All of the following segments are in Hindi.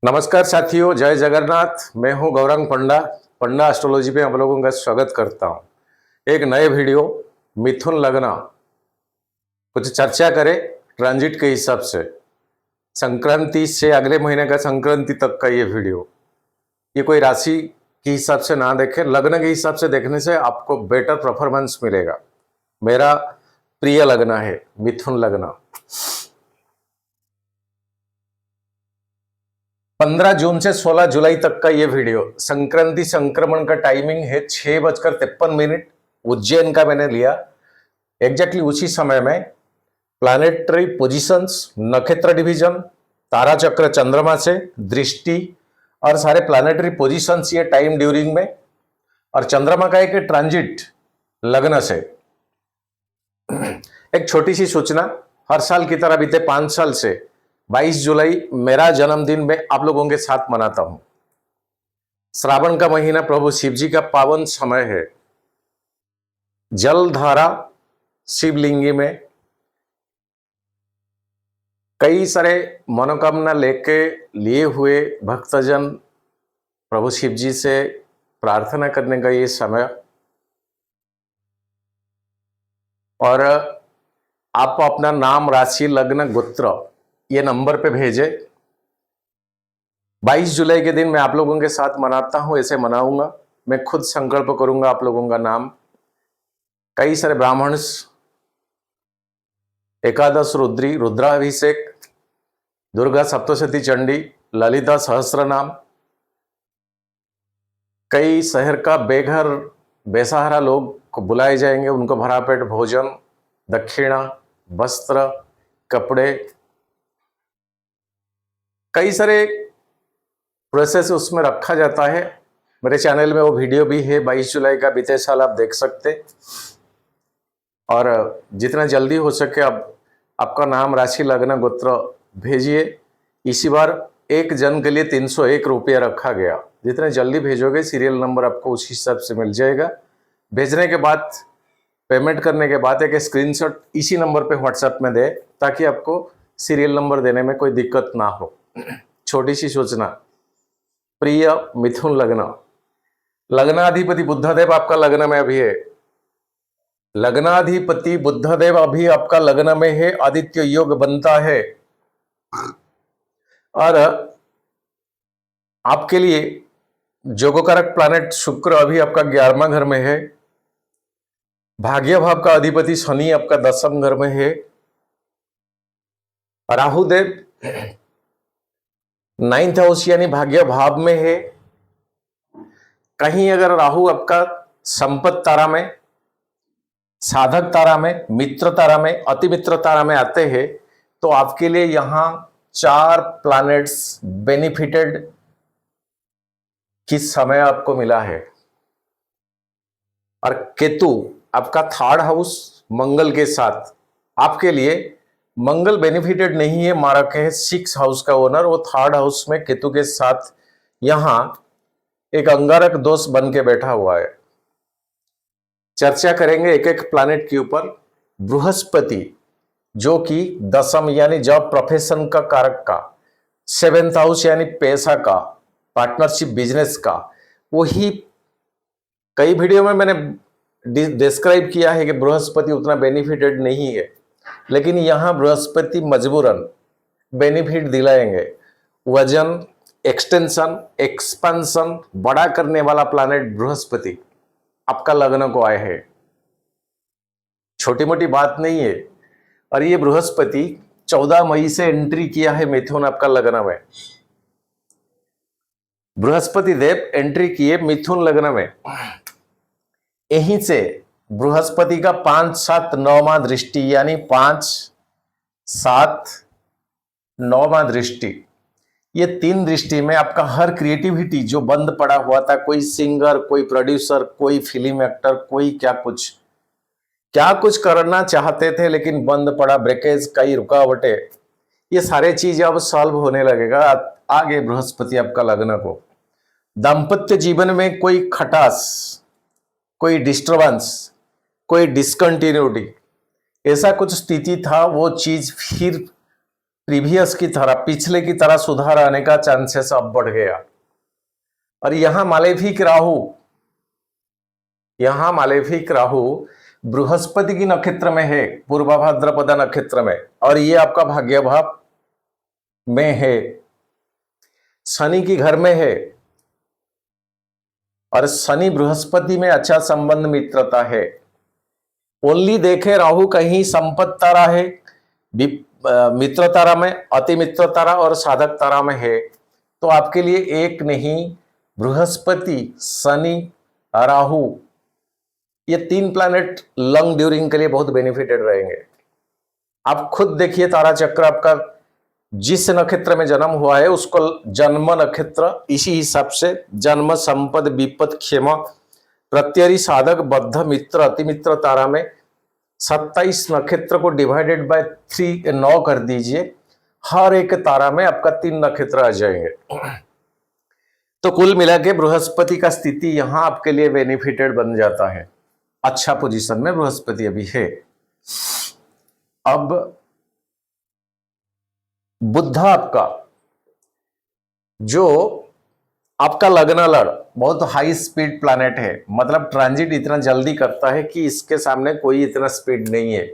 नमस्कार साथियों, जय जगन्नाथ। मैं हूं गौरंग पंडा। पंडा एस्ट्रोलॉजी पे आप लोगों का स्वागत करता हूं। एक नए वीडियो मिथुन लग्न, कुछ चर्चा करें ट्रांजिट के हिसाब से। संक्रांति से अगले महीने का संक्रांति तक का ये वीडियो, ये कोई राशि के हिसाब से ना देखें, लग्न के हिसाब से देखने से आपको बेटर परफॉर्मेंस मिलेगा। मेरा प्रिय लग्न है मिथुन लग्न। 15 जून से 16 जुलाई तक का ये वीडियो, संक्रांति संक्रमण का टाइमिंग है 6:53। उज्जैन का मैंने लिया। एग्जैक्टली उसी समय में प्लैनेटरी पोजीशंस, नक्षत्र डिवीजन, तारा चक्र चंद्रमा से, दृष्टि और सारे प्लैनेटरी पोजीशंस ये टाइम ड्यूरिंग में, और चंद्रमा का एक ट्रांजिट लग्न से। एक छोटी सी सूचना, हर साल की तरह बीते 5 साल से 22 जुलाई मेरा जन्मदिन मैं आप लोगों के साथ मनाता हूं। श्रावण का महीना प्रभु शिव जी का पावन समय है। जलधारा शिवलिंगी में कई सारे मनोकामना लेके लिए हुए भक्तजन प्रभु शिव जी से प्रार्थना करने का ये समय, और आप अपना नाम, राशि, लग्न, गोत्र ये नंबर पे भेजे। 22 जुलाई के दिन मैं आप लोगों के साथ मनाता हूं, ऐसे मनाऊंगा। मैं खुद संकल्प करूंगा आप लोगों का नाम। कई सारे ब्राह्मण्स, एकादश रुद्री, रुद्राभिषेक, दुर्गा सप्तशती चंडी, ललिता सहस्त्र नाम, कई शहर का बेघर बेसहारा लोग को बुलाए जाएंगे। उनको भरा पेट भोजन, दक्षिणा, वस्त्र, कपड़े, कई सारे प्रोसेस उसमें रखा जाता है। मेरे चैनल में वो वीडियो भी है 22 जुलाई का, बीते साल आप देख सकते। और जितना जल्दी हो सके आप आपका नाम, राशि, लग्न, गोत्र भेजिए। इसी बार एक जन के लिए 301 रुपया रखा गया। जितने जल्दी भेजोगे सीरियल नंबर आपको उस हिसाब से मिल जाएगा। भेजने के बाद, पेमेंट करने के बाद एक स्क्रीनशॉट इसी नंबर पे व्हाट्सएप में दे, ताकि आपको सीरियल नंबर देने में कोई दिक्कत ना हो। छोटी सी सूचना, प्रिय मिथुन लग्न, लग्नाधिपति बुधदेव आपका लग्न में अभी है। लग्नाधिपति बुधदेव अभी आपका लग्न में है, आदित्य योग बनता है। और आपके लिए जोगकारक प्लैनेट शुक्र अभी आपका 11वां घर में है। भाग्य भाव का अधिपति शनि आपका 10वें घर में है। राहुदेव 9th हाउस यानी भाग्य भाव में है। कहीं अगर राहु आपका संपत्ति तारा में, साधक तारा में, मित्र तारा में, अति मित्र तारा में आते हैं, तो आपके लिए यहां 4 प्लैनेट्स बेनिफिटेड किस समय आपको मिला है। और केतु आपका 3rd हाउस मंगल के साथ, आपके लिए मंगल बेनिफिटेड नहीं है, मारक है 6 हाउस का ओनर। वो 3rd हाउस में केतु के साथ यहां एक अंगारक दोष बन के बैठा हुआ है। चर्चा करेंगे एक एक प्लैनेट के ऊपर। बृहस्पति जो कि 10th यानी जॉब प्रोफेशन का कारक का, 7th हाउस यानी पैसा का, पार्टनरशिप, बिजनेस का, वही कई वीडियो में मैंने डिस्क्राइब किया है कि बृहस्पति उतना बेनिफिटेड नहीं है, लेकिन यहां बृहस्पति मजबूरन बेनिफिट दिलाएंगे। वजन, एक्सटेंशन, एक्सपेंशन बड़ा करने वाला प्लैनेट बृहस्पति आपका लग्न को आए हैं। छोटी मोटी बात नहीं है। और ये बृहस्पति 14 मई से एंट्री किया है मिथुन आपका लग्न में। बृहस्पति देव एंट्री किए मिथुन लग्न में। यहीं से बृहस्पति का 5, 7, 9वां दृष्टि, यानी 5, 7, 9वां दृष्टि, ये 3 दृष्टि में आपका हर क्रिएटिविटी जो बंद पड़ा हुआ था, कोई सिंगर, कोई प्रोड्यूसर, कोई फिल्म एक्टर, कोई क्या कुछ करना चाहते थे लेकिन बंद पड़ा, ब्रेकेज, कई रुकावटें, ये सारे चीज अब सॉल्व होने लगेगा आगे बृहस्पति आपका लग्न को। दाम्पत्य जीवन में कोई खटास, कोई डिस्टर्बेंस, कोई डिसकंटिन्यूटी, ऐसा कुछ स्थिति था, वो चीज फिर प्रीवियस की तरह, पिछले की तरह सुधार आने का चांसेस अब बढ़ गया। और यहां मालेफिक राहु, यहां मालेफिक राहु बृहस्पति की नक्षत्र में है, पूर्व भाद्रपद नक्षत्र में, और ये आपका भाग्य भाव में है, शनि की घर में है, और शनि बृहस्पति में अच्छा संबंध मित्रता है। ओनली देखे राहु कहीं संपत्त तारा है, मित्र तारा में, अति मित्र तारा और साधक तारा में है, तो आपके लिए एक नहीं, बृहस्पति, शनि, राहु, ये 3 प्लैनेट लॉन्ग ड्यूरिंग के लिए बहुत बेनिफिटेड रहेंगे। आप खुद देखिए तारा चक्र आपका जिस नक्षत्र में जन्म हुआ है उसको जन्म नक्षत्र, इसी हिसाब से जन्म, संपद, विपद, क्षेम, प्रत्यरी, साधक, बद्ध, मित्र, अति मित्र तारा में 27 नक्षत्र को डिवाइडेड बाय 3 9 कर दीजिए, हर एक तारा में आपका 3 नक्षत्र आ जाएंगे। तो कुल मिला के बृहस्पति का स्थिति यहां आपके लिए बेनिफिटेड बन जाता है, अच्छा पोजीशन में बृहस्पति अभी है। अब बुध आपका, जो आपका लग्न लड़ बहुत हाई स्पीड प्लैनेट है, मतलब ट्रांजिट इतना जल्दी करता है कि इसके सामने कोई इतना स्पीड नहीं है।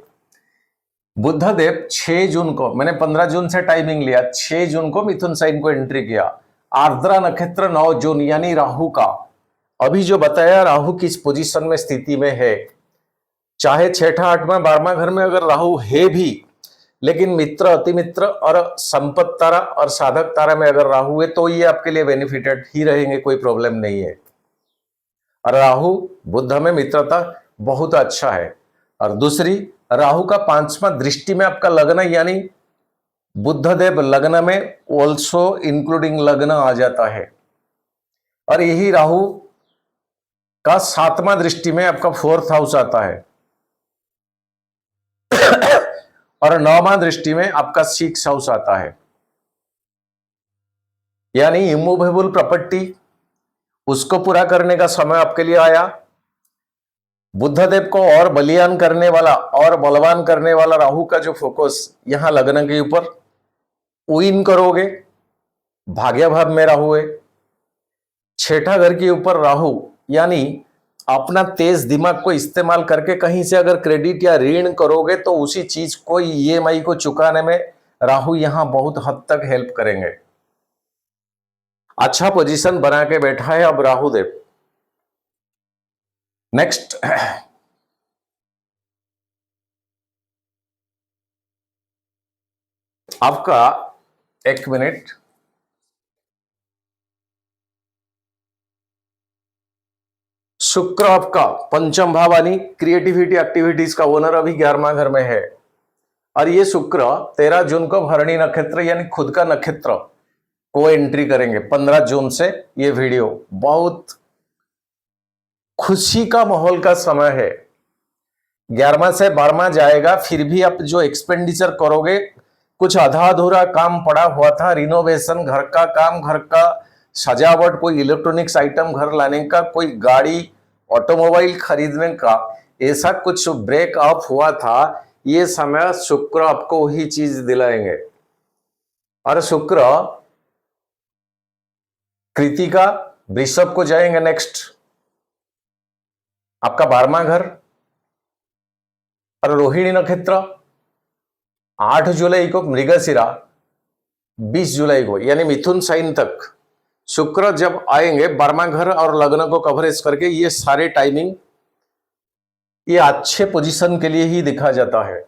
बुधदेव 6 जून को, मैंने 15 जून से टाइमिंग लिया, 6 जून को मिथुन साइन को एंट्री किया, आर्द्रा नक्षत्र 9 जून, यानी राहु का, अभी जो बताया राहु किस पोजीशन में स्थिति में है, चाहे 6ठा 8वां 12वां घर में अगर राहु है भी, लेकिन मित्र, अति मित्र और संपत्त तारा और साधक तारा में अगर राहु है तो ये आपके लिए बेनिफिटेड ही रहेंगे, कोई प्रॉब्लम नहीं है। और राहु बुध में मित्रता बहुत अच्छा है। और दूसरी, राहु का 5वां दृष्टि में आपका लग्न, यानी बुधदेव लग्न में ऑल्सो इंक्लूडिंग लग्न आ जाता है, और यही राहु का 7वां दृष्टि में आपका 4th हाउस आता है, और 9वां दृष्टि में आपका 6th हाउस आता है, यानी इमूवेबल प्रॉपर्टी, उसको पूरा करने का समय आपके लिए आया। बुधदेव को और बलियान करने वाला और बलवान करने वाला राहु का जो फोकस यहां लग्न के ऊपर, विन करोगे, भाग्य भाव में राहु है, 6ठा घर के ऊपर राहु, यानी अपना तेज दिमाग को इस्तेमाल करके कहीं से अगर क्रेडिट या ऋण करोगे तो उसी चीज को, ईएमआई को चुकाने में राहु यहां बहुत हद तक हेल्प करेंगे। अच्छा पोजीशन बना के बैठा है अब राहु देव। नेक्स्ट, आपका 1 मिनट, शुक्र आपका पंचम भाव यानी क्रिएटिविटी एक्टिविटीज का ओनर अभी 11वां घर में है, और ये शुक्र 13 जून को भरणी नक्षत्र यानी खुद का नक्षत्र को एंट्री करेंगे। 15 जून से ये वीडियो, बहुत खुशी का माहौल का समय है। 11वां से 12वां जाएगा, फिर भी आप जो एक्सपेंडिचर करोगे, कुछ आधा अधूरा काम पड़ा हुआ था, रिनोवेशन, घर का काम, घर का सजावट, कोई इलेक्ट्रॉनिक्स आइटम घर लाने का, कोई गाड़ी ऑटोमोबाइल खरीदने का, ऐसा कुछ ब्रेक अप हुआ था, ये समय शुक्र आपको वही चीज दिलाएंगे। और शुक्र कृतिका वृषभ को जाएंगे नेक्स्ट, आपका 12वां घर, और रोहिणी नक्षत्र 8 जुलाई को, मृगशिरा 20 जुलाई को, यानी मिथुन साइन तक शुक्र जब आएंगे 12वां घर और लग्न को कवरेज करके, ये सारे टाइमिंग ये अच्छे पोजीशन के लिए ही दिखा जाता है,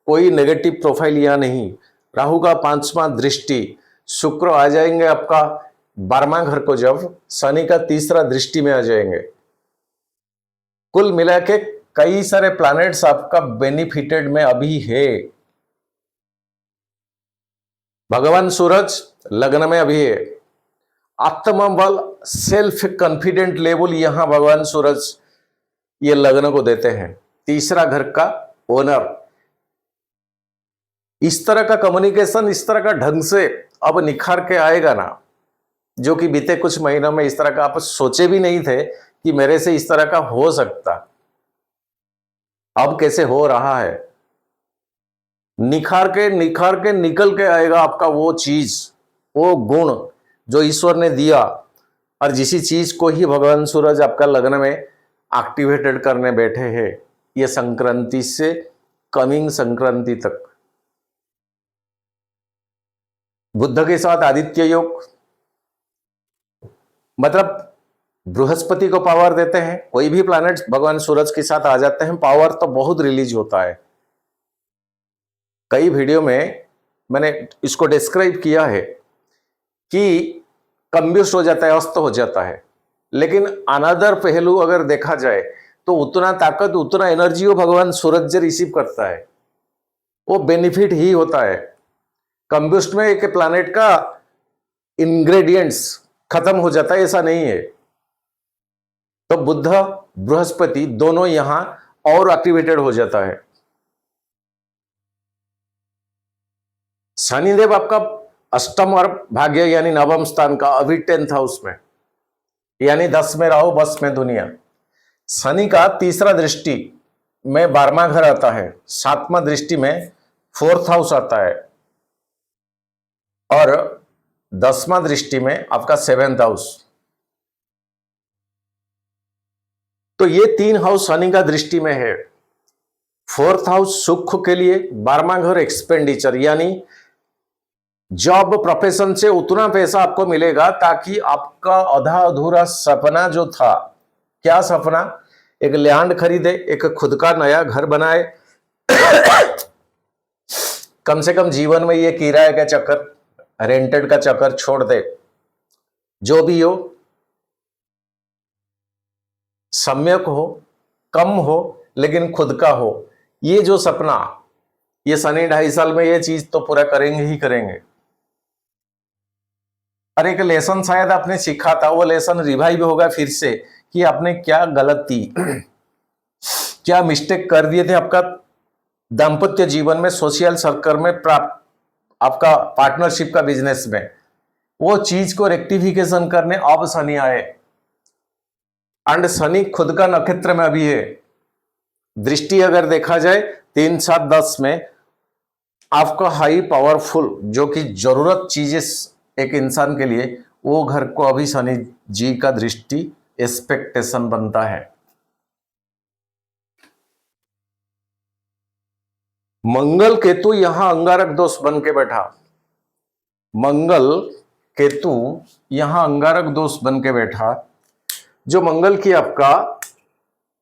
कोई नेगेटिव प्रोफाइल यहां नहीं। राहु का 5वां दृष्टि, शुक्र आ जाएंगे आपका 12वां घर को, जब शनि का 3रा दृष्टि में आ जाएंगे। कुल मिला के कई सारे प्लैनेट्स आपका बेनिफिटेड में अभी है। भगवान सूरज लग्न में अभी है, आत्मबल, सेल्फ कॉन्फिडेंट लेवल यहां भगवान सूरज ये लग्न को देते हैं, 3रा घर का ओनर। इस तरह का कम्युनिकेशन, इस तरह का ढंग से अब निखार के आएगा ना, जो कि बीते कुछ महीनों में इस तरह का आप सोचे भी नहीं थे कि मेरे से इस तरह का हो सकता, अब कैसे हो रहा है। निखार के निकल के आएगा आपका वो चीज, वो गुण जो ईश्वर ने दिया। और जिसी चीज को ही भगवान सूरज आपका लग्न में एक्टिवेटेड करने बैठे हैं ये संक्रांति से कमिंग संक्रांति तक। बुध के साथ आदित्य योग, मतलब बृहस्पति को पावर देते हैं। कोई भी प्लैनेट भगवान सूरज के साथ आ जाते हैं, पावर तो बहुत रिलीज होता है। कई वीडियो में मैंने इसको डिस्क्राइब किया है कि कंब्यूस्ट हो जाता है, अस्त हो जाता है। लेकिन अनदर पहलू अगर देखा जाए तो उतना ताकत, उतना एनर्जी वो भगवान सूरज जो रिसीव करता है वो बेनिफिट ही होता है। कंब्यूस्ट में एक प्लैनेट का इंग्रेडिएंट्स खत्म हो जाता है, ऐसा नहीं है। तो बुध बृहस्पति दोनों यहां और एक्टिवेटेड हो जाता है। शनिदेव आपका अष्टम और भाग्य यानी नवम स्थान का अभी 10th हाउस में, यानी 10 में राहु, बस में दुनिया। शनि का तीसरा दृष्टि में 12वां घर आता है, 7वां दृष्टि में 4th हाउस आता है और 10वां दृष्टि में आपका 7th हाउस। तो ये 3 हाउस शनि का दृष्टि में है। 4th हाउस सुख के लिए, 12वां घर एक्सपेंडिचर यानी जॉब प्रोफेशन से उतना पैसा आपको मिलेगा ताकि आपका आधा अधूरा सपना जो था, क्या सपना, एक लैंड खरीदे, एक खुद का नया घर बनाए, कम से कम जीवन में ये किराए का चक्कर, रेंटेड का चक्कर छोड़ दे। जो भी हो, सम्यक हो, कम हो, लेकिन खुद का हो। ये जो सपना, ये शनि 2.5 साल में ये चीज तो पूरा करेंगे ही करेंगे। और एक लेसन शायद आपने सीखा था, वो लेसन रिवाइव होगा फिर से कि आपने क्या गलती क्या मिस्टेक कर दिए थे आपका दाम्पत्य जीवन में, सोशल सर्कल में, आपका पार्टनरशिप का बिजनेस में। वो चीज को रेक्टिफिकेशन करने अब शनि आए। एंड शनि खुद का नक्षत्र में अभी है। दृष्टि अगर देखा जाए 3, 7, 10 में आपका हाई पावरफुल जो कि जरूरत चीजें एक इंसान के लिए, वो घर को अभी शनि जी का दृष्टि एक्सपेक्टेशन बनता है। मंगल केतु यहां अंगारक दोष बन के बैठा। मंगल केतु यहां अंगारक दोष बन के बैठा। जो मंगल की आपका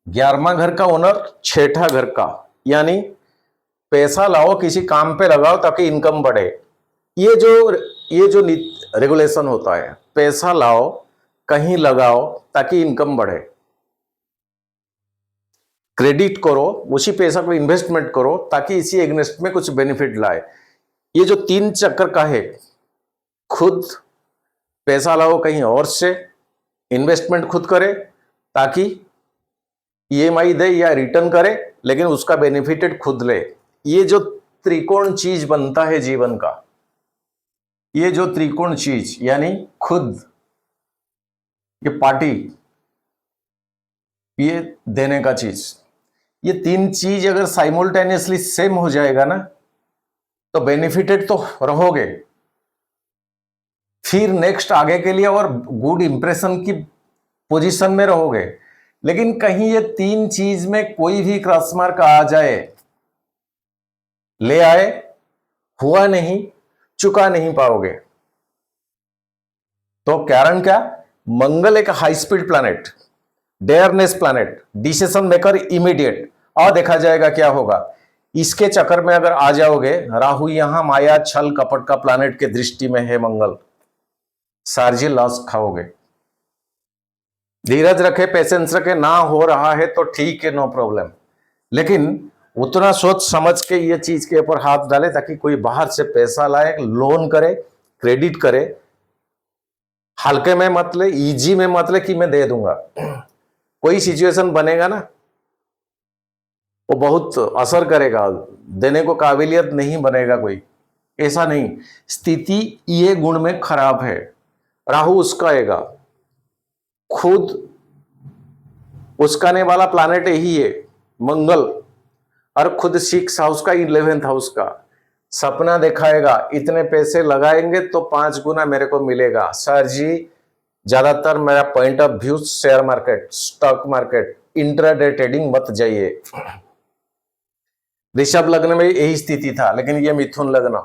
11वां घर का ओनर, 6ठा घर का, यानी पैसा लाओ किसी काम पे लगाओ ताकि इनकम बढ़े। ये जो रेगुलेशन होता है, पैसा लाओ कहीं लगाओ ताकि इनकम बढ़े, क्रेडिट करो, उसी पैसा को इन्वेस्टमेंट करो ताकि इसी एग्नेस्ट में कुछ बेनिफिट लाए। ये जो 3 चक्कर का है, खुद पैसा लाओ कहीं और से, इन्वेस्टमेंट खुद करे ताकि ईएमआई दे या रिटर्न करे, लेकिन उसका बेनिफिटेड खुद ले। ये जो त्रिकोण चीज बनता है जीवन का, ये जो त्रिकोण चीज यानी खुद, ये पार्टी, ये देने का चीज, ये 3 चीज अगर साइमल्टेनियसली सेम हो जाएगा ना तो बेनिफिटेड तो रहोगे, फिर नेक्स्ट आगे के लिए और गुड इंप्रेशन की पोजीशन में रहोगे। लेकिन कहीं ये 3 चीज में कोई भी क्रॉस मार्क आ जाए, ले आए, हुआ नहीं, चुका नहीं पाओगे। तो कारण क्या? मंगल एक high speed planet, dearness planet, decision maker immediate, और देखा जाएगा क्या होगा। इसके चक्कर में अगर आ जाओगे, राहु यहां माया छल कपट का प्लैनेट के दृष्टि में है मंगल, सार्जी लॉस खाओगे। धीरज रखे, पेशेंस रखे, ना हो रहा है तो ठीक है, नो प्रॉब्लम, लेकिन उतना सोच समझ के ये चीज के ऊपर हाथ डाले ताकि कोई बाहर से पैसा लाए, लोन करे, क्रेडिट करे। हल्के में मत ले, इजी में मत ले कि मैं दे दूंगा। कोई सिचुएशन बनेगा ना, वो बहुत असर करेगा, देने को काबिलियत नहीं बनेगा कोई, ऐसा नहीं। स्थिति ये गुण में खराब है, राहु उसका आएगा, खुद उसकाने वाला प्लैनेट यही है मंगल, और खुद 6 हाउस का, 11th हाउस का। सपना दिखाएगा, इतने पैसे लगाएंगे तो 5 गुना मेरे को मिलेगा। सर जी, ज्यादातर मेरा point of view share market, stock market, intraday trading मत जाइए। ऋषभ लग्न में यही स्थिति था, लेकिन ये मिथुन लग्न,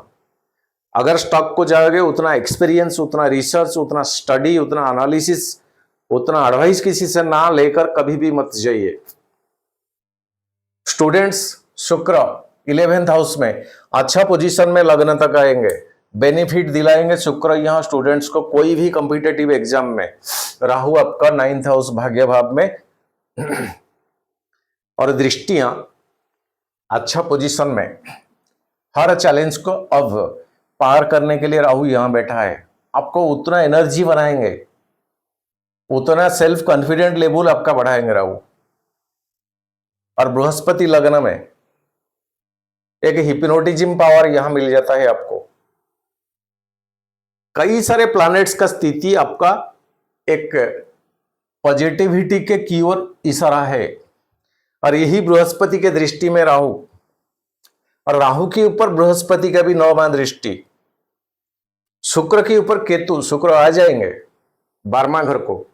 अगर स्टॉक को जाओगे उतना एक्सपीरियंस, उतना रिसर्च, उतना स्टडी, उतना एनालिसिस, उतना एडवाइस किसी से ना लेकर कभी भी मत जाइए। स्टूडेंट्स, शुक्र 11th हाउस में अच्छा पोजीशन में लग्न तक आएंगे, बेनिफिट दिलाएंगे शुक्र यहाँ स्टूडेंट्स को कोई भी कॉम्पिटेटिव एग्जाम में। राहु आपका 9th हाउस भाग्य भाव में और दृष्टियां अच्छा पोजीशन में, हर चैलेंज को अब पार करने के लिए राहु यहां बैठा है। आपको उतना एनर्जी बनाएंगे, उतना सेल्फ कॉन्फिडेंट लेवल आपका बढ़ाएंगे राहु। और बृहस्पति लग्न में एक हिप्नोटिज्म पावर यहां मिल जाता है आपको। कई सारे प्लैनेट्स का स्थिति आपका एक पॉजिटिविटी के की ओर इशारा है, और यही बृहस्पति के दृष्टि में राहु, और राहु के ऊपर बृहस्पति का भी 9वां दृष्टि, शुक्र के ऊपर केतु, शुक्र आ जाएंगे 12वां घर को,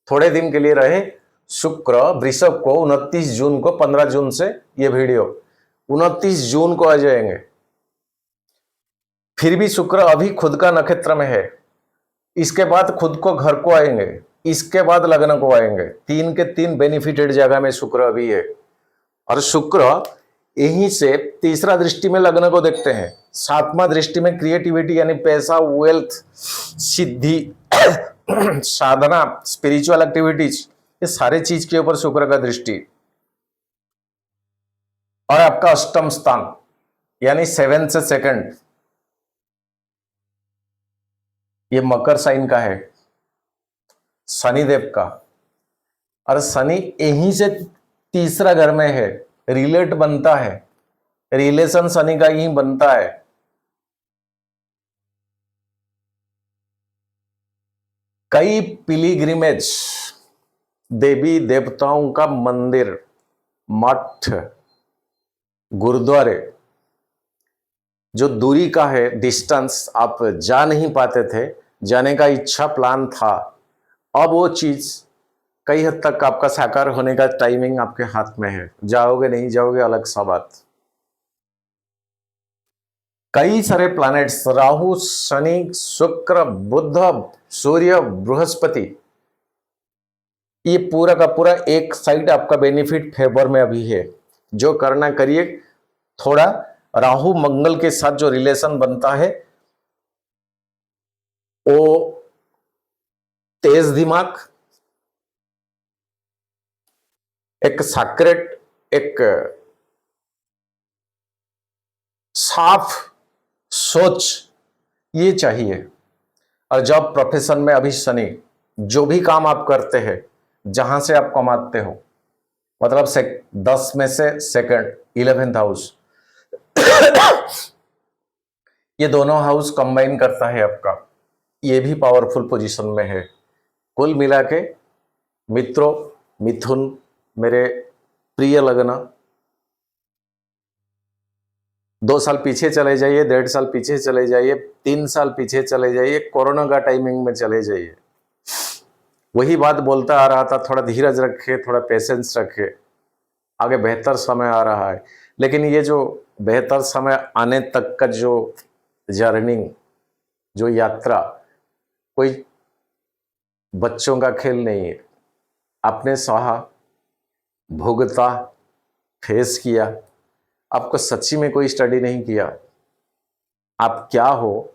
थोड़े दिन के लिए रहे शुक्र वृषभ को 29 जून को, 15 जून से ये वीडियो 29 जून को आ जाएंगे। फिर भी शुक्र अभी खुद का नक्षत्र में है, इसके बाद खुद को घर को आएंगे, इसके बाद लग्न को आएंगे। 3 के 3 बेनिफिटेड जगह में शुक्र अभी है, और शुक्र यहीं से तीसरा दृष्टि में लग्न को देखते हैं, 7वां दृष्टि में क्रिएटिविटी यानी पैसा, वेल्थ, सिद्धि, साधना, स्पिरिचुअल एक्टिविटीज, ये सारे चीज के ऊपर शुक्र का दृष्टि। और आपका अष्टम स्थान यानी 7 से 2nd, ये मकर साइन का है, शनिदेव का, और शनि यहीं से तीसरा घर में है, रिलेट बनता है, रिलेशन शनि का यही बनता है। कई पिलिग्रिमेज, देवी देवताओं का मंदिर, मठ, गुरुद्वारे, जो दूरी का है, डिस्टेंस, आप जा नहीं पाते थे, जाने का इच्छा प्लान था, अब वो चीज कई हद तक आपका साकार होने का टाइमिंग आपके हाथ में है। जाओगे नहीं जाओगे अलग सा बात। कई सारे प्लैनेट्स, राहु, शनि, शुक्र, बुध, सूर्य, बृहस्पति, ये पूरा का पूरा एक साइड आपका बेनिफिट फेवर में अभी है। जो करना करिए, थोड़ा राहु मंगल के साथ जो रिलेशन बनता है वो तेज दिमाग, एक साक्रेट, एक साफ सोच, ये चाहिए। और जॉब प्रोफेशन में अभी शनि, जो भी काम आप करते हैं, जहां से आप कमाते हो, मतलब 10 में से 2nd 11th हाउस, ये दोनों हाउस कंबाइन करता है आपका, ये भी पावरफुल पोजीशन में है। कुल मिला के मित्रों, मिथुन मेरे प्रिय लग्न, 2 साल पीछे चले जाइए, 1.5 साल पीछे चले जाइए, 3 साल पीछे चले जाइए, कोरोना का टाइमिंग में चले जाइए, वही बात बोलता आ रहा था, थोड़ा धीरज रखे, थोड़ा पेशेंस रखे, आगे बेहतर समय आ रहा है। लेकिन ये जो बेहतर समय आने तक का जो जर्नी, जो यात्रा, कोई बच्चों का खेल नहीं है। आपने सहा, भुगता, फेस किया, आपको सच्ची में कोई स्टडी नहीं किया, आप क्या हो,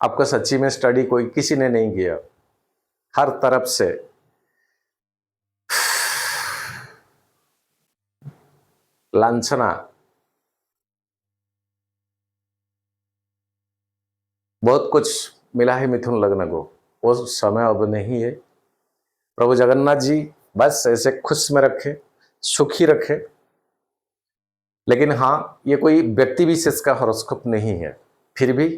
आपको सच्ची में स्टडी कोई किसी ने नहीं किया। हर तरफ से लांछना, बहुत कुछ मिला है मिथुन लग्न को, वो समय अब नहीं है। प्रभु जगन्नाथ जी बस ऐसे खुश में रखे, सुखी रखे। लेकिन हाँ, ये कोई व्यक्ति विशेष का हॉरोस्कोप नहीं है, फिर भी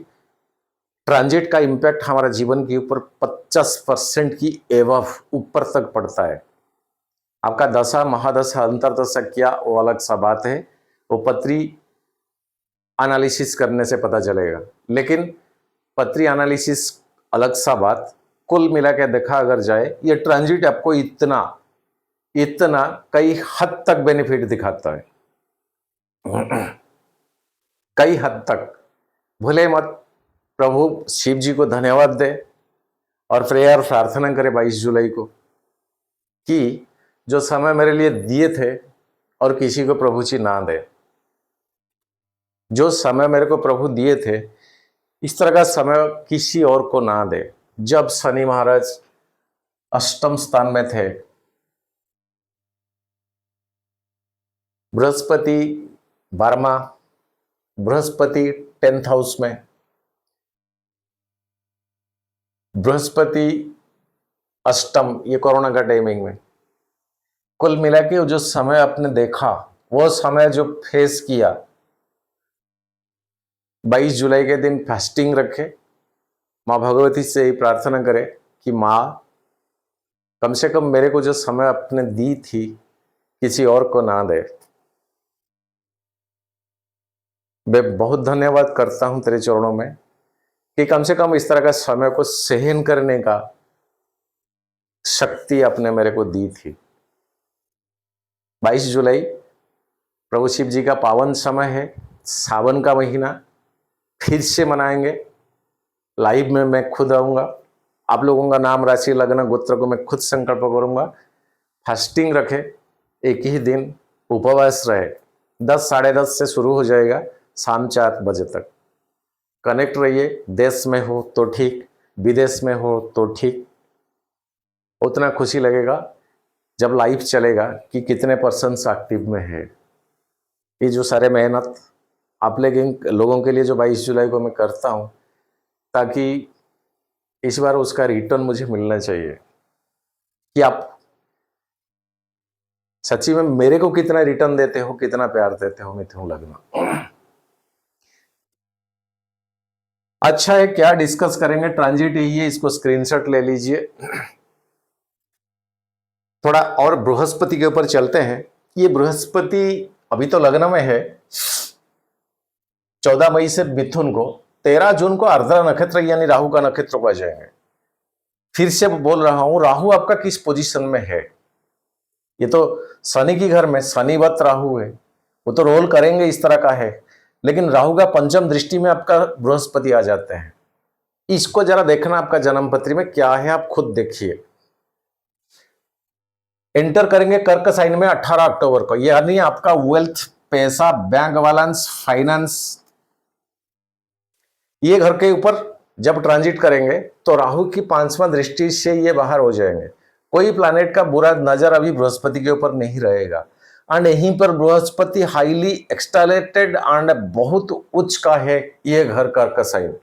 ट्रांजिट का इम्पैक्ट हमारा जीवन के ऊपर 50% की एवं ऊपर तक पड़ता है। आपका दशा महादशा अंतरदशा क्या वो अलग सा बात है, वो पत्री एनालिसिस करने से पता चलेगा। लेकिन पत्री एनालिसिस अलग सा बात, कुल मिला के देखा अगर जाए, ये ट्रांजिट आपको इतना इतना कई हद तक बेनिफिट दिखाता है, कई हद तक। भूले मत, प्रभु शिव जी को धन्यवाद दे और प्रेयर प्रार्थना करे 22 जुलाई को कि जो समय मेरे लिए दिए थे और किसी को प्रभु जी ना दे। जो समय मेरे को प्रभु दिए थे इस तरह का समय किसी और को ना दे। जब शनि महाराज अष्टम स्थान में थे, बृहस्पति 12वां, बृहस्पति 10th हाउस में, बृहस्पति अष्टम, ये कोरोना का टाइमिंग में, कुल मिला के जो समय आपने देखा, वो समय जो फेस किया, 22 जुलाई के दिन फास्टिंग रखे, माँ भगवती से ही प्रार्थना करे कि माँ कम से कम मेरे को जो समय आपने दी थी किसी और को ना दे। मैं बहुत धन्यवाद करता हूं तेरे चरणों में कि कम से कम इस तरह का समय को सहन करने का शक्ति आपने मेरे को दी थी। 22 जुलाई प्रभु शिव जी का पावन समय है, सावन का महीना, फिर से मनाएंगे। लाइव में मैं खुद आऊँगा, आप लोगों का नाम, राशि, लग्न, गोत्र को मैं खुद संकल्प करूँगा। फास्टिंग रखे, एक ही दिन उपवास रहे, 10 साढ़े 10 से शुरू हो जाएगा, शाम 4 बजे तक। कनेक्ट रहिए, देश में हो तो ठीक, विदेश में हो तो ठीक। उतना खुशी लगेगा जब लाइव चलेगा कि कितने पर्सन्स एक्टिव में है। ये जो सारे मेहनत आप लोगों के लिए जो 22 जुलाई को मैं करता हूँ, ताकि इस बार उसका रिटर्न मुझे मिलना चाहिए कि आप सच्ची में मेरे को कितना रिटर्न देते हो, कितना प्यार देते हो मिथुन लग्न। अच्छा है, क्या डिस्कस करेंगे? ट्रांजिट यही है, इसको स्क्रीनशॉट ले लीजिए। थोड़ा और बृहस्पति के ऊपर चलते हैं। ये बृहस्पति अभी तो लग्न में है, 14 मई से मिथुन को, 13 जून को आर्द्रा नक्षत्र यानी राहु का नक्षत्र को आ जाएंगे। फिर से बोल रहा हूं, राहु आपका किस पोजीशन में है? ये तो शनि की घर में शनिवत राहु है, वो तो रोल करेंगे इस तरह का है, लेकिन राहु का पंचम दृष्टि में आपका बृहस्पति आ जाते हैं। इसको जरा देखना आपका जन्म पत्री में क्या है, आप खुद देखिए। एंटर करेंगे कर्क साइन में 18 अक्टूबर को, यानी आपका वेल्थ, पैसा, बैंक बैलेंस, फाइनेंस, ये घर के ऊपर जब ट्रांजिट करेंगे तो राहु की 5वां दृष्टि से ये बाहर हो जाएंगे। कोई प्लैनेट का बुरा नजर अभी बृहस्पति के ऊपर नहीं रहेगा, एंड यहीं पर बृहस्पति हाईली एक्सटालेटेड एंड बहुत उच्च का है ये घर कर्क साइन।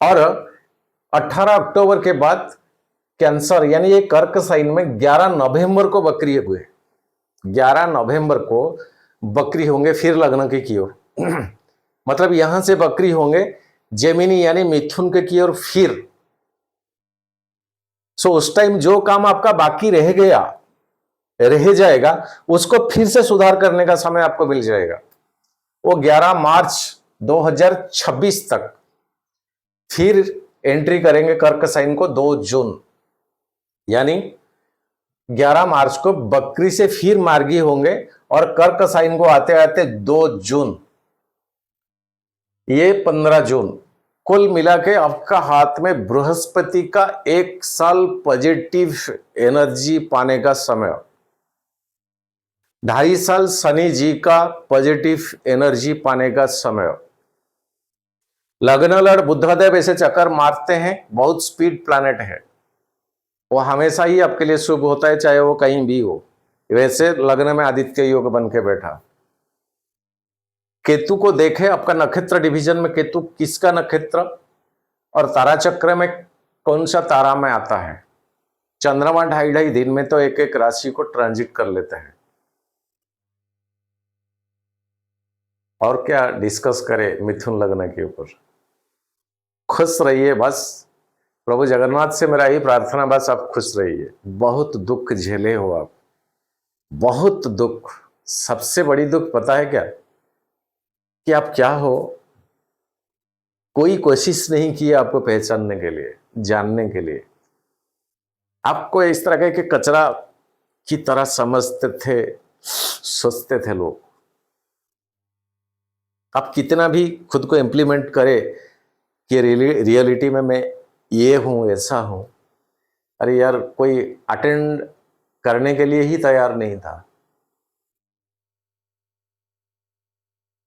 और 18 अक्टूबर के बाद कैंसर यानी ये कर्क साइन में 11 नवंबर को बकरी हुए, 11 नवंबर को बकरी होंगे फिर लग्न की ओर। मतलब यहां से बकरी होंगे जेमिनी यानी मिथुन के की ओर फिर। सो उस टाइम जो काम आपका बाकी रह जाएगा उसको फिर से सुधार करने का समय आपको मिल जाएगा। वो 11 मार्च 2026 तक फिर एंट्री करेंगे कर्क साइन को 2 जून, यानी 11 मार्च को बकरी से फिर मार्गी होंगे और कर्क साइन को आते आते 2 जून, ये 15 जून। कुल मिला के आपका हाथ में बृहस्पति का 1 साल पॉजिटिव एनर्जी पाने का समय, 2.5 साल शनि जी का पॉजिटिव एनर्जी पाने का समय। लग्न लड़ बुधदेव ऐसे चक्कर मारते हैं, बहुत स्पीड प्लैनेट है, वो हमेशा ही आपके लिए शुभ होता है चाहे वो कहीं भी हो। वैसे लग्न में आदित्य योग बन के बैठा। केतु को देखे, आपका नक्षत्र डिवीजन में केतु किसका नक्षत्र और तारा चक्र में कौन सा तारा में आता है। चंद्रमा 2.5 दिन में तो एक एक राशि को ट्रांजिट कर लेते हैं। और क्या डिस्कस करें मिथुन लग्न के ऊपर। खुश रहिए बस, प्रभु जगन्नाथ से मेरा यही प्रार्थना, बस आप खुश रहिए। बहुत दुख झेले हो आप, बहुत दुख। सबसे बड़ी दुख पता है क्या, कि आप क्या हो कोई कोशिश नहीं की आपको पहचानने के लिए, जानने के लिए। आपको इस तरह के कचरा की तरह समझते थे, सोचते थे लोग। आप कितना भी खुद को इम्प्लीमेंट करे कि रियलिटी में मैं ये हूं, ऐसा हूं, अरे यार कोई अटेंड करने के लिए ही तैयार नहीं था।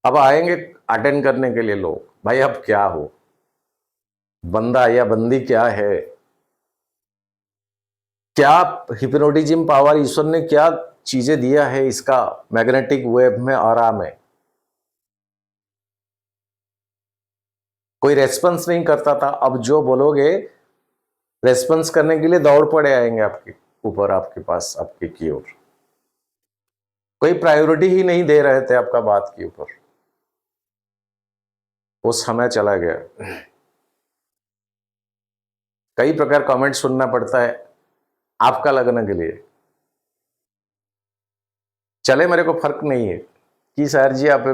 अब आएंगे अटेंड करने के लिए लोग, भाई अब क्या हो, बंदा या बंदी क्या है, क्या हिप्नोटिज्म पावर ईश्वर ने क्या चीजें दिया है इसका मैग्नेटिक वेव में, आराम में। कोई रेस्पॉन्स नहीं करता था, अब जो बोलोगे रेस्पॉन्स करने के लिए दौड़ पड़े आएंगे आपके ऊपर, आपके पास, आपके की ओर। कोई प्रायोरिटी ही नहीं दे रहे थे आपका बात के ऊपर। वो समय चला गया। कई प्रकार कमेंट सुनना पड़ता है आपका लगने के लिए। चले मेरे को फर्क नहीं है कि सर जी आप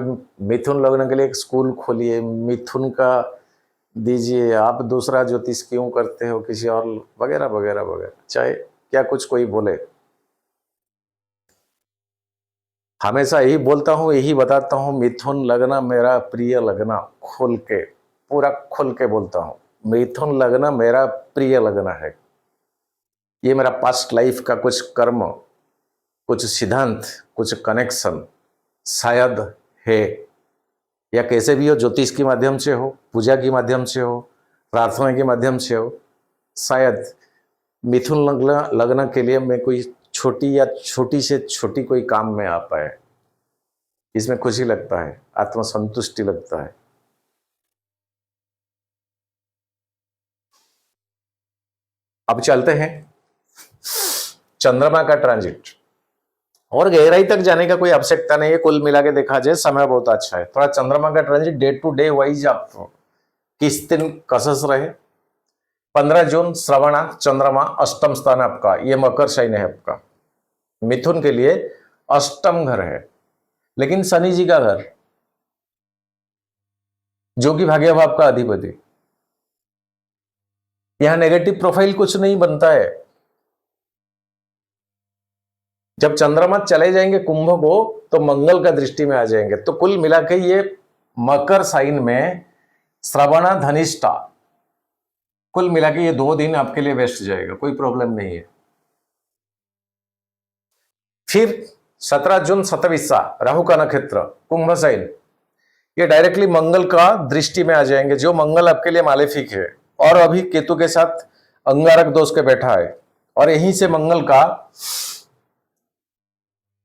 मिथुन लगने के लिए एक स्कूल खोलिए, मिथुन का दीजिए, आप दूसरा ज्योतिष क्यों करते हो, किसी और वगैरह वगैरह वगैरह, चाहे क्या कुछ कोई बोले। हमेशा यही बोलता हूं, यही बताता हूं, मिथुन लगना मेरा प्रिय लगना, खोल के, पूरा खोल के बोलता हूं, मिथुन लगना मेरा प्रिय लगना है। ये मेरा पास्ट लाइफ का कुछ कर्म, कुछ सिद्धांत, कुछ कनेक्शन शायद है, या कैसे भी हो, ज्योतिष के माध्यम से हो, पूजा के माध्यम से हो, प्रार्थना के माध्यम से हो, शायद मिथुन लगना के लिए मैं कोई छोटी या छोटी से छोटी कोई काम में आ पाए। इसमें खुशी लगता है, आत्मसंतुष्टि लगता है। अब चलते हैं चंद्रमा का ट्रांजिट, और गहराई तक जाने का कोई आवश्यकता नहीं है। कुल मिला के देखा जाए समय बहुत अच्छा है। थोड़ा चंद्रमा का transit day to day wise आप किस दिन कसस रहे। 15 जून श्रवणा चंद्रमा अष्टम स्थान आपका, ये मकर साइन है आपका, मिथुन के लिए अष्टम घर है, लेकिन शनि जी का घर जो कि भाग्य भाव का अधिपति, यहां नेगेटिव प्रोफाइल कुछ नहीं बनता है। जब चंद्रमा चले जाएंगे कुंभ को तो मंगल का दृष्टि में आ जाएंगे। तो कुल मिला के ये मकर साइन में श्रवणा धनिष्ठा, कुल मिला के ये 2 दिन आपके लिए बेस्ट जाएगा, कोई प्रॉब्लम नहीं है। फिर 17 जून सतविसा राहु का नक्षत्र कुंभ साइन, ये डायरेक्टली मंगल का दृष्टि में आ जाएंगे, जो मंगल आपके लिए मालेफिक है और अभी केतु के साथ अंगारक दोष के बैठा है। और यहीं से मंगल का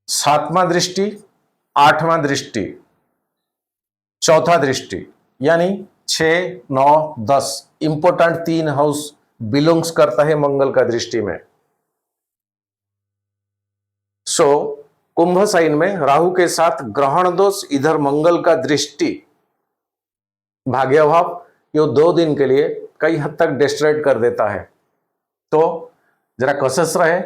7वां दृष्टि, 8वां दृष्टि, 4था दृष्टि, यानी 6, 9, 10 इंपोर्टेंट 3 हाउस बिलोंग्स करता है मंगल का दृष्टि में। सो कुंभ साइन में राहु के साथ ग्रहण दोष, इधर मंगल का दृष्टि, भाग्यभाव, ये 2 दिन के लिए कई हद तक डिस्ट्रैक्ट कर देता है। तो जरा कसस रहे।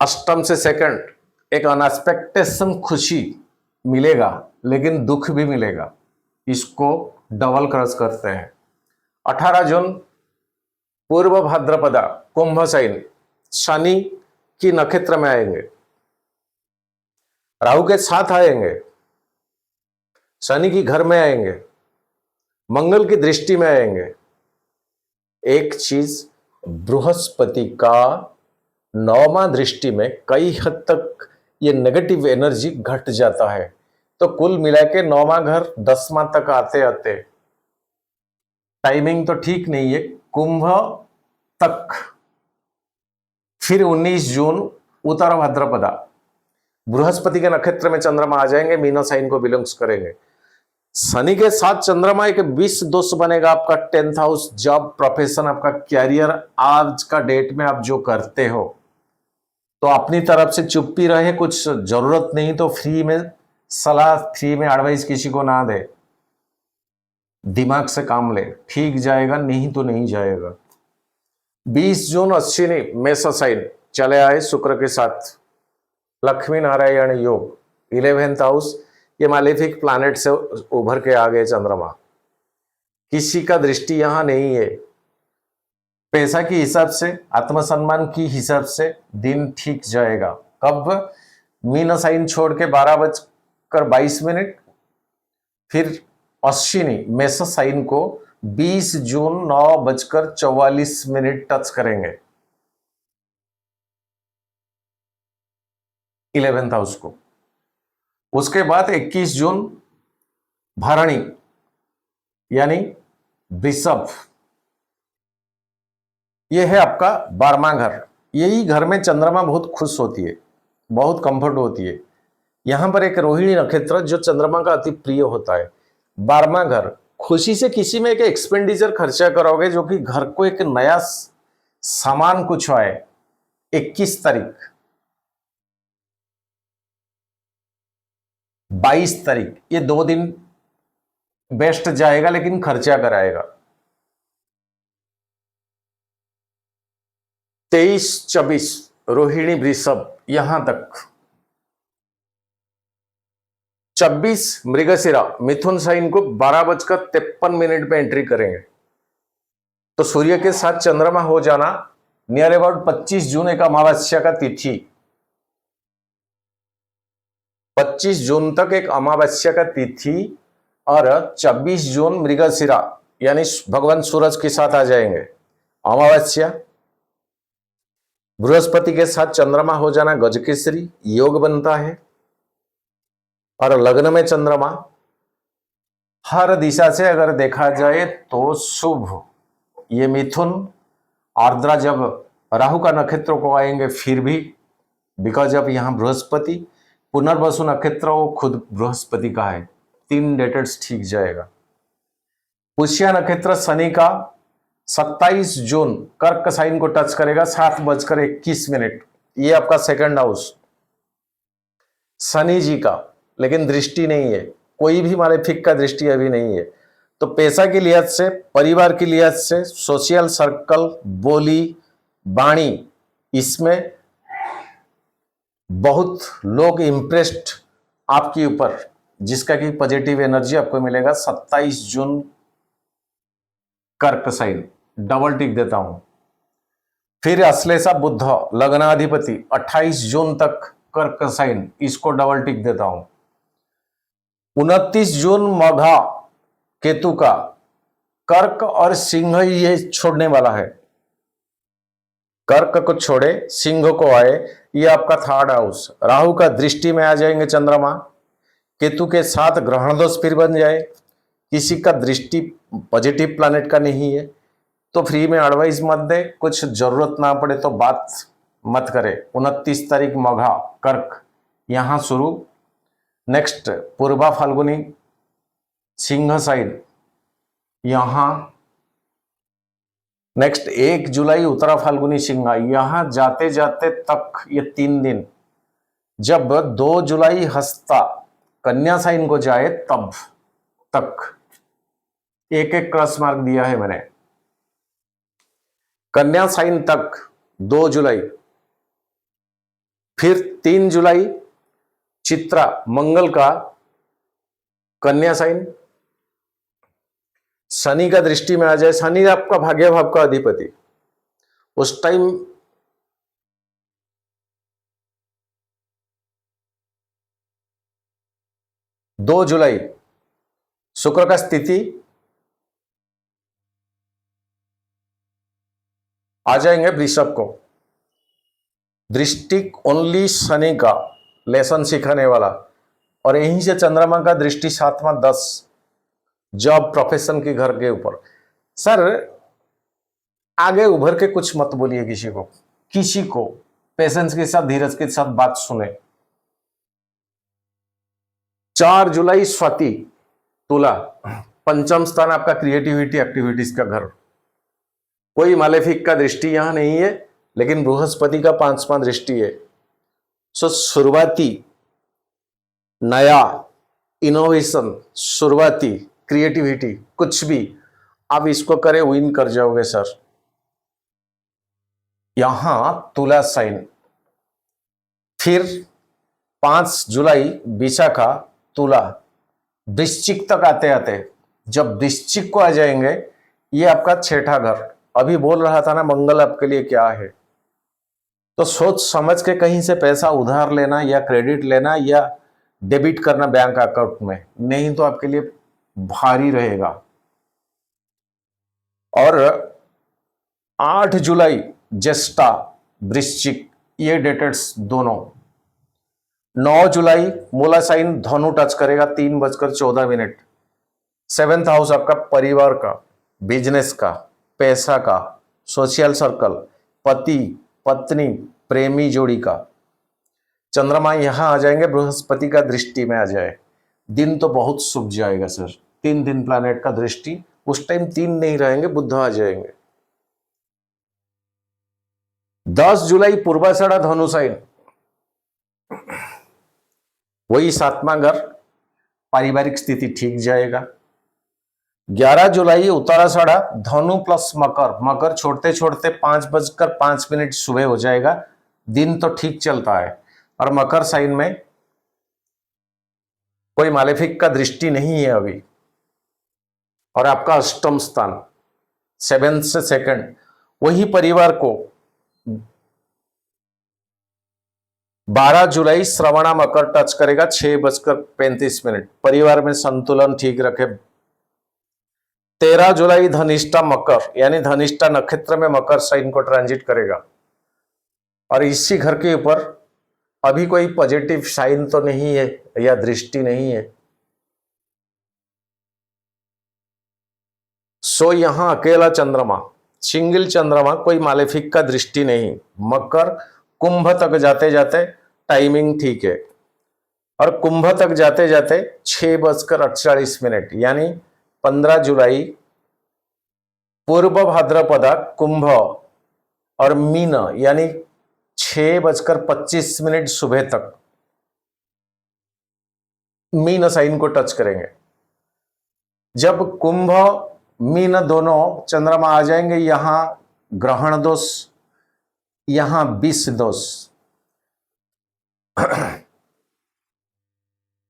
अष्टम से सेकंड एक अनएक्सपेक्टेशन खुशी मिलेगा, लेकिन दुख भी मिलेगा, इसको डबल क्रॉस करते हैं। 18 जून पूर्व भाद्रपदा कुंभ साइन, शनि की नक्षत्र में आएंगे, राहु के साथ आएंगे, शनि की घर में आएंगे, मंगल की दृष्टि में आएंगे। एक चीज, बृहस्पति का 9वां दृष्टि में कई हद तक ये नेगेटिव एनर्जी घट जाता है। तो कुल मिला के 9वां घर 10वां तक आते आते टाइमिंग तो ठीक नहीं है कुंभ तक। फिर 19 जून उत्तर भाद्रपदा बृहस्पति के नक्षत्र में चंद्रमा आ जाएंगे, मीना साइन को बिलोंग्स करेंगे। शनि के साथ चंद्रमा एक 20 दोष बनेगा आपका 10th हाउस, जॉब, प्रोफेशन, आपका कैरियर। आज का डेट में आप जो करते हो तो अपनी तरफ से चुप्पी रहे, कुछ जरूरत नहीं तो फ्री में सलाह, फ्री में एडवाइस किसी को ना दे। दिमाग से काम ले, ठीक जाएगा, नहीं तो नहीं जाएगा। 20 जून अश्विनी मेष साइन चले आए शुक्र के साथ, लक्ष्मी नारायण योग 11th हाउस, ये मालेफिक प्लैनेट से उभर के आ गए चंद्रमा। किसी का दृष्टि यहां नहीं है। पैसा के हिसाब से, आत्मसम्मान की हिसाब से दिन ठीक जाएगा। कब? मीन साइन छोड़ के 12:22, फिर अश्विनी मेष साइन को 20 जून 9:44 टच करेंगे 11th हाउस को। उसके बाद 21 जून भरणी यानी वृषभ, यह है आपका 12वां घर। यही घर में चंद्रमा बहुत खुश होती है, बहुत कंफर्ट होती है। यहां पर एक रोहिणी नक्षत्र जो चंद्रमा का अति प्रिय होता है। 12वां घर, खुशी से किसी में एक एक्सपेंडिचर खर्चा करोगे जो कि घर को एक नया सामान कुछ आए। 21 तारीख, 22 तारीख, ये 2 दिन बेस्ट जाएगा लेकिन खर्चा कराएगा। 23-24 रोहिणी वृषभ यहां तक। 26 मृगशिरा मिथुन साइन को 12:53 पे एंट्री करेंगे। तो सूर्य के साथ चंद्रमा हो जाना नियर अबाउट 25 जून एक अमावस्या का तिथि, 25 जून तक एक अमावस्या का तिथि, और 26 जून मृगशिरा यानी भगवान सूरज के साथ आ जाएंगे अमावस्या। बृहस्पति के साथ चंद्रमा हो जाना गजकेसरी योग बनता है, और लग्न में चंद्रमा हर दिशा से अगर देखा जाए तो शुभ। ये मिथुन आर्द्रा जब राहु का नक्षत्र को आएंगे फिर भी, बिकॉज अब यहां बृहस्पति पुनर्वसु नक्षत्र वो खुद बृहस्पति का है, 3 डेटेड्स ठीक जाएगा। पुष्या नक्षत्र शनि का 27 जून कर्क साइन को टच करेगा 7:21, ये आपका 2nd हाउस शनि जी का, लेकिन दृष्टि नहीं है, कोई भी मालेफिक का दृष्टि अभी नहीं है। तो पैसा की लिहाज से, परिवार की लिहाज से, सोशल सर्कल, बोली वाणी, इसमें बहुत लोग इंप्रेस्ड आपके ऊपर, जिसका कि पॉजिटिव एनर्जी आपको मिलेगा। 27 जून कर्क साइन डबल टिक देता हूं। फिर अश्लेषा बुध लग्नाधिपति 28 जून तक कर्क साइन, इसको डबल टिक देता हूं। 29 जून मघा केतु का, कर्क और सिंह ये छोड़ने वाला है, कर्क को छोड़े सिंह को आए, ये आपका 3rd हाउस। राहु का दृष्टि में आ जाएंगे चंद्रमा, केतु के साथ ग्रहण दोष फिर बन जाए। किसी का दृष्टि पॉजिटिव प्लैनेट का नहीं है तो फ्री में एडवाइस मत दे, कुछ जरूरत ना पड़े तो बात मत करे। 29 तारीख मघा कर्क यहां शुरू। नेक्स्ट पूर्वा फाल्गुनी सिंह साइन यहां। नेक्स्ट 1 जुलाई उत्तरा फाल्गुनी सिंह, यहां जाते जाते तक ये 3 दिन, जब 2 जुलाई हस्ता कन्या साइन को जाए तब तक एक क्रॉस मार्क दिया है मैंने। कन्या साइन तक 2 जुलाई, फिर 3 जुलाई चित्रा मंगल का कन्या साइन, शनि का दृष्टि में आ जाए। शनि आपका भाग्य भाव का अधिपति, उस टाइम दो जुलाई शुक्र का स्थिति आ जाएंगे वृषभ को। दृष्टि ओनली शनि का लेसन सिखाने वाला, और यहीं से चंद्रमा का दृष्टि 7वां 10 जॉब प्रोफेशन के घर के ऊपर। सर आगे उभर के कुछ मत बोलिए किसी को पेशेंस के साथ, धीरज के साथ बात सुने। 4 जुलाई स्वाति तुला, पंचम स्थान आपका क्रिएटिविटी एक्टिविटीज का घर। कोई मालेफिक का दृष्टि यहां नहीं है, लेकिन बृहस्पति का 5वां दृष्टि है। सो शुरुआती नया इनोवेशन, शुरुआती क्रिएटिविटी, कुछ भी आप इसको करे विन कर जाओगे सर। यहां तुला साइन, फिर 5 जुलाई विशाखा, तुला, वृश्चिक तक आते आते जब वृश्चिक को आ जाएंगे, ये आपका छठा घर। अभी बोल रहा था ना मंगल आपके लिए क्या है, तो सोच समझ के कहीं से पैसा उधार लेना या क्रेडिट लेना या डेबिट करना बैंक अकाउंट में, नहीं तो आपके लिए भारी रहेगा। और 8 जुलाई ज्येष्ठा, वृश्चिक, ये डेटेड्स दोनों। 9 जुलाई मूला साइन धनु टच करेगा 3:14। 7th हाउस आपका परिवार का, बिजनेस का, पैसा का, सोशल सर्कल, पति पत्नी, प्रेमी जोड़ी का। चंद्रमा यहां आ जाएंगे, बृहस्पति का दृष्टि में आ जाए, दिन तो बहुत शुभ जाएगा सर। 3 दिन प्लैनेट का दृष्टि, उस टाइम 3 नहीं रहेंगे, बुध आ जाएंगे। 10 जुलाई पूर्वाषाढ़ा धनु साइन, वही 7वां घर, पारिवारिक स्थिति ठीक जाएगा। 11 जुलाई उत्तराषाढ़ा धनु प्लस मकर, मकर छोड़ते छोड़ते 5:05 सुबह हो जाएगा, दिन तो ठीक चलता है। और मकर साइन में कोई मालेफिक का दृष्टि नहीं है अभी। और आपका अष्टम स्थान 7 से 2, वही परिवार को 12 जुलाई श्रवणा मकर टच करेगा 6:35। परिवार में संतुलन ठीक रखे। 13 जुलाई धनिष्ठा मकर, यानी धनिष्ठा नक्षत्र में मकर साइन को ट्रांजिट करेगा। और इसी घर के ऊपर अभी कोई पॉजिटिव साइन तो नहीं है या दृष्टि नहीं है, सो यहां अकेला चंद्रमा, सिंगल चंद्रमा, कोई मालेफिक का दृष्टि नहीं। मकर कुंभ तक जाते जाते टाइमिंग ठीक है। और कुंभ तक जाते जाते 6:48, यानी 15 जुलाई पूर्व भाद्रपदा कुंभ और मीन, यानी 6:25 सुबह तक मीन साइन को टच करेंगे। जब कुंभ मीन दोनों चंद्रमा आ जाएंगे, यहां ग्रहण दोष, यहां विष दोष।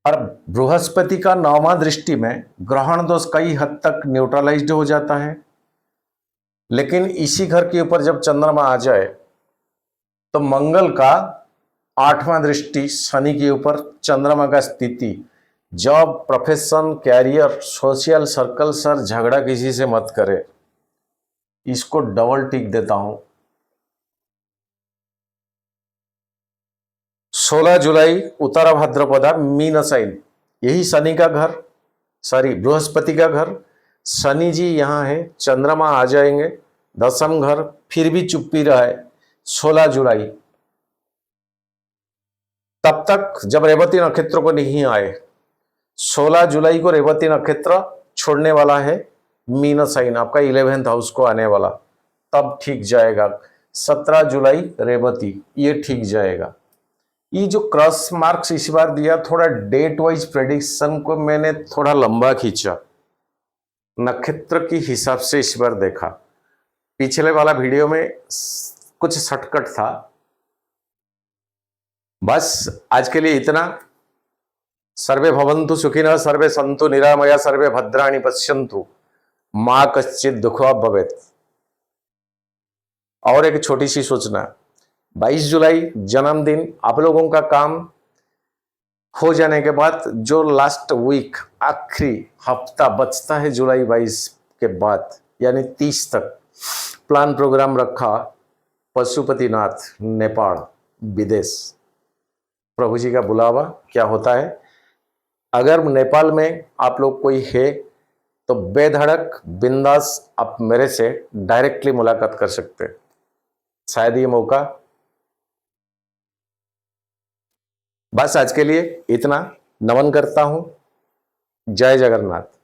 और बृहस्पति का 9वां दृष्टि में ग्रहण दोष कई हद तक न्यूट्रलाइज्ड हो जाता है। लेकिन इसी घर के ऊपर जब चंद्रमा आ जाए तो मंगल का 8वां दृष्टि शनि के ऊपर, चंद्रमा का स्थिति, job, profession, career, social circle, सर झगड़ा किसी से मत करे, इसको डबल टिक देता हूं। 16 जुलाई उत्तरा भाद्रपदा मीन साइन, यही शनि का घर, सॉरी बृहस्पति का घर, शनि जी यहां है, चंद्रमा आ जाएंगे 10th घर, फिर भी चुप्पी रहा है 16 जुलाई, तब तक जब रेवती नक्षत्र को नहीं आए। 16 जुलाई को रेवती नक्षत्र छोड़ने वाला है, मीन साइन आपका 11th हाउस को आने वाला, तब ठीक जाएगा। 17 जुलाई रेवती, ये ठीक जाएगा। ये जो क्रॉस मार्क्स इस बार दिया, थोड़ा डेट वाइज प्रेडिक्शन को मैंने थोड़ा लंबा खींचा, नक्षत्र की हिसाब से इस बार देखा। पिछले वाला वीडियो में कुछ शॉर्टकट था। बस आज के लिए इतना। सर्वे भवन्तु सुखिनः, सर्वे सन्तु निरामया, सर्वे भद्राणि पश्यन्तु, मा कश्चित् दुःखभाग् भवेत्। और एक छोटी सी सूचना, 22 जुलाई जन्मदिन आप लोगों का काम हो जाने के बाद जो लास्ट वीक, आखिरी हफ्ता बचता है जुलाई 22 के बाद, यानी 30 तक प्लान प्रोग्राम रखा, पशुपतिनाथ नेपाल विदेश, प्रभु जी का बुलावा क्या होता है। अगर नेपाल में आप लोग कोई है तो बेधड़क बिंदास आप मेरे से डायरेक्टली मुलाकात कर सकते हैं, शायद ये मौका। बस आज के लिए इतना, नमन करता हूं। जय जगन्नाथ।